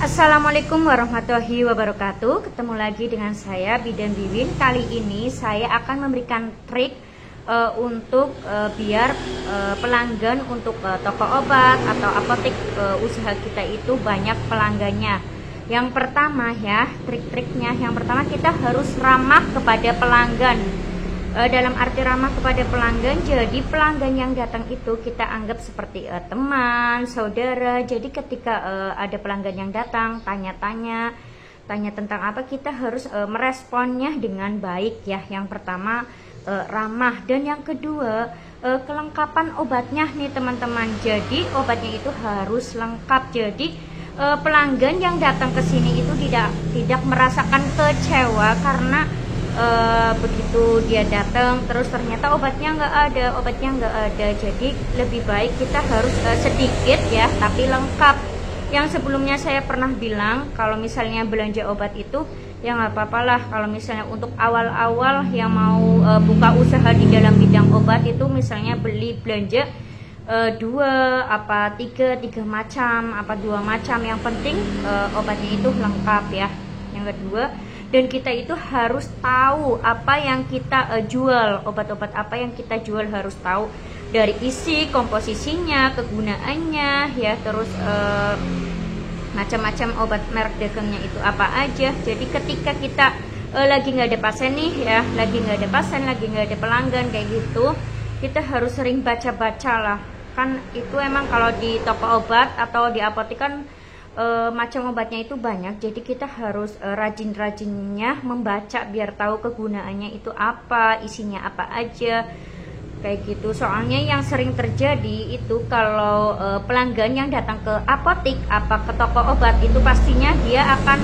Assalamualaikum warahmatullahi wabarakatuh. Ketemu lagi dengan saya Bidan Biwin. Kali ini saya akan memberikan trik untuk biar pelanggan untuk toko obat atau apotek usaha kita itu banyak pelanggannya. Yang pertama ya, trik-triknya yang pertama kita harus ramah kepada pelanggan. Dalam arti ramah kepada pelanggan, jadi pelanggan yang datang itu kita anggap seperti teman, saudara. Jadi ketika ada pelanggan yang datang, tanya tentang apa, kita harus meresponnya dengan baik ya. Yang pertama ramah, dan yang kedua kelengkapan obatnya nih teman-teman. Jadi obatnya itu harus lengkap. Jadi pelanggan yang datang ke sini itu tidak merasakan kecewa karena begitu dia datang terus ternyata obatnya nggak ada. Jadi lebih baik kita harus sedikit ya tapi lengkap. Yang sebelumnya saya pernah bilang kalau misalnya belanja obat itu ya nggak apa-apa lah, kalau misalnya untuk awal-awal yang mau buka usaha di dalam bidang obat itu misalnya belanja tiga macam, dua macam, yang penting obatnya itu lengkap ya. Yang kedua, dan kita itu harus tahu apa yang kita jual, obat-obat apa yang kita jual harus tahu dari isi, komposisinya, kegunaannya ya, terus macam-macam obat merek dagangnya itu apa aja. Jadi ketika kita lagi nggak ada pasien nih ya, lagi nggak ada pelanggan kayak gitu, kita harus sering baca-baca lah. Kan itu emang kalau di toko obat atau di apotek kan macam obatnya itu banyak, jadi kita harus rajin-rajinnya membaca biar tahu kegunaannya itu apa, isinya apa aja kayak gitu. Soalnya yang sering terjadi itu kalau pelanggan yang datang ke apotek ke toko obat itu pastinya dia akan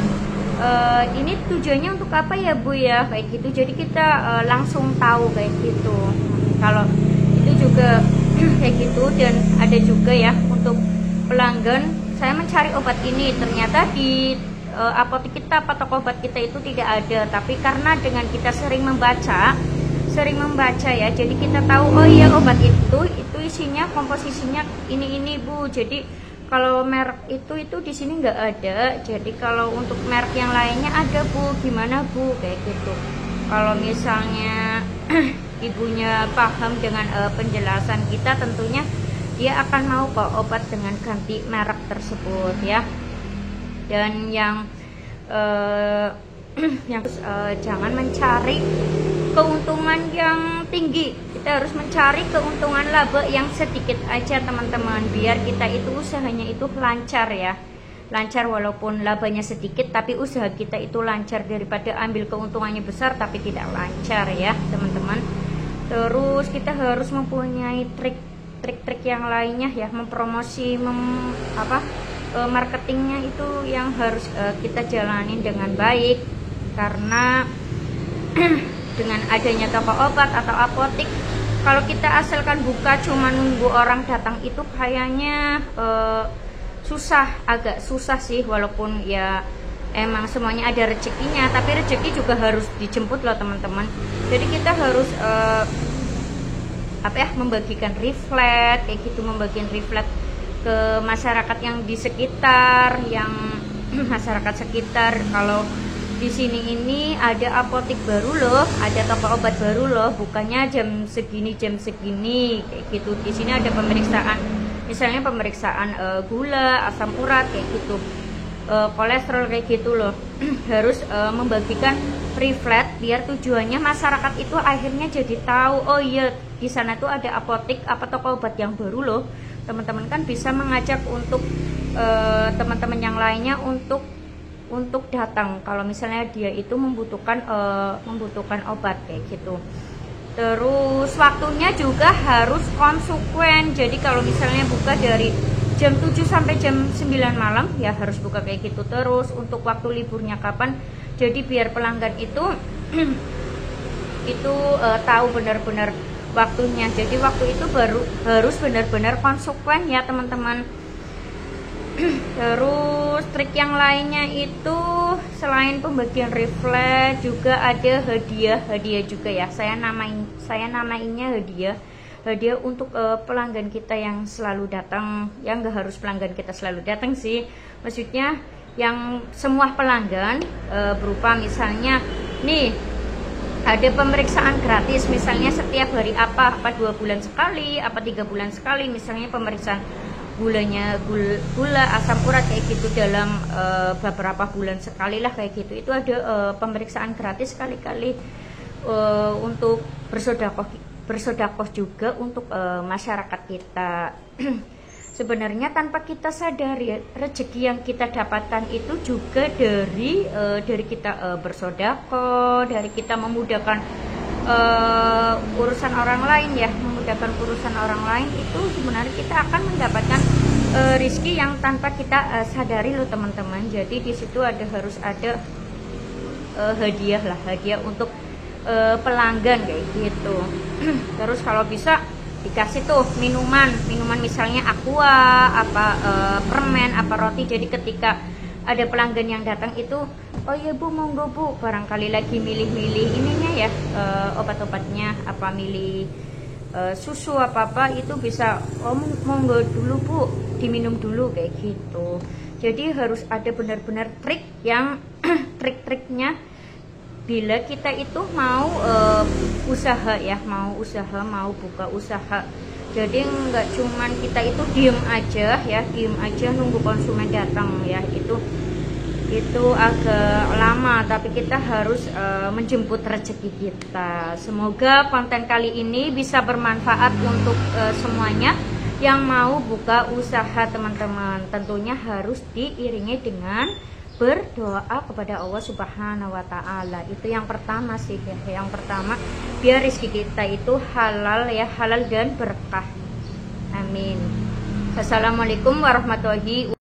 ini tujuannya untuk apa ya Bu ya, kayak gitu. Jadi kita langsung tahu kayak gitu. Kalau itu juga kayak gitu. Dan ada juga ya untuk pelanggan, saya mencari obat ini ternyata di apotek kita atau toko obat kita itu tidak ada, tapi karena dengan kita sering membaca ya, jadi kita tahu oh iya obat itu isinya, komposisinya ini Bu. Jadi kalau merek itu di sini nggak ada, jadi kalau untuk merek yang lainnya ada Bu, gimana Bu, kayak gitu. Kalau misalnya ibunya paham dengan penjelasan kita, tentunya dia akan mau kok obat dengan ganti merek tersebut ya. Dan yang jangan mencari keuntungan yang tinggi, kita harus mencari keuntungan laba yang sedikit aja teman-teman, biar kita itu usahanya itu lancar ya, lancar walaupun labanya sedikit tapi usaha kita itu lancar, daripada ambil keuntungannya besar tapi tidak lancar ya teman-teman. Terus kita harus mempunyai trik-trik yang lainnya ya, mempromosi marketingnya itu yang harus kita jalanin dengan baik. Karena dengan adanya toko obat atau apotek, kalau kita asalkan buka cuma nunggu orang datang itu kayaknya agak susah sih, walaupun ya emang semuanya ada rezekinya, tapi rezeki juga harus dijemput loh teman-teman. Jadi kita harus membagikan leaflet kayak gitu, membagikan leaflet ke masyarakat yang di sekitar, masyarakat sekitar. Kalau di sini ini ada apotek baru loh, ada toko obat baru loh, bukannya jam segini kayak gitu. Di sini ada pemeriksaan, misalnya pemeriksaan gula, asam urat kayak gitu, kolesterol kayak gitu loh. Harus membagikan leaflet biar tujuannya masyarakat itu akhirnya jadi tahu oh iya di sana tuh ada apotek toko obat yang baru loh. Teman-teman kan bisa mengajak untuk teman-teman yang lainnya untuk datang kalau misalnya dia itu membutuhkan obat kayak gitu. Terus waktunya juga harus konsekuen. Jadi kalau misalnya buka dari jam 7 sampai jam 9 malam ya harus buka kayak gitu. Terus untuk waktu liburnya kapan, jadi biar pelanggan itu tahu benar-benar waktunya. Jadi waktu itu harus benar-benar konsekuen ya teman-teman. Terus trik yang lainnya itu selain pembagian leaflet juga ada hadiah juga ya. Saya namainnya hadiah untuk pelanggan kita yang selalu datang. Ya nggak harus pelanggan kita selalu datang sih, maksudnya yang semua pelanggan, berupa misalnya nih ada pemeriksaan gratis, misalnya setiap hari apa 2 bulan sekali, apa 3 bulan sekali, misalnya pemeriksaan gulanya, gula asam urat kayak gitu dalam beberapa bulan sekali lah kayak gitu. Itu ada pemeriksaan gratis sekali-kali untuk bersodakoh juga untuk masyarakat kita. Sebenarnya tanpa kita sadari, rezeki yang kita dapatkan itu juga dari kita bersedekah, dari kita memudahkan urusan orang lain ya, memudahkan urusan orang lain, itu sebenarnya kita akan mendapatkan rezeki yang tanpa kita sadari loh teman-teman. Jadi di situ harus ada hadiah lah, hadiah untuk pelanggan kayak gitu. Terus kalau bisa dikasih tuh minuman misalnya aqua, permen, roti. Jadi ketika ada pelanggan yang datang itu, oh iya bu, monggo bu, barangkali lagi milih-milih ininya ya, obat-obatnya, milih susu apa itu bisa, oh monggo dulu bu, diminum dulu kayak gitu. Jadi harus ada benar-benar trik yang trik-triknya bila kita itu mau usaha ya, mau buka usaha. Jadi nggak cuman kita itu diem aja nunggu konsumen datang ya, itu agak lama, tapi kita harus menjemput rezeki kita. Semoga konten kali ini bisa bermanfaat untuk semuanya yang mau buka usaha teman-teman. Tentunya harus diiringi dengan berdoa kepada Allah Subhanahu wa Ta'ala. Itu yang pertama sih ya. Yang pertama, biar rezeki kita itu halal ya, halal dan berkah. Amin. Assalamualaikum warahmatullahi wabarakatuh.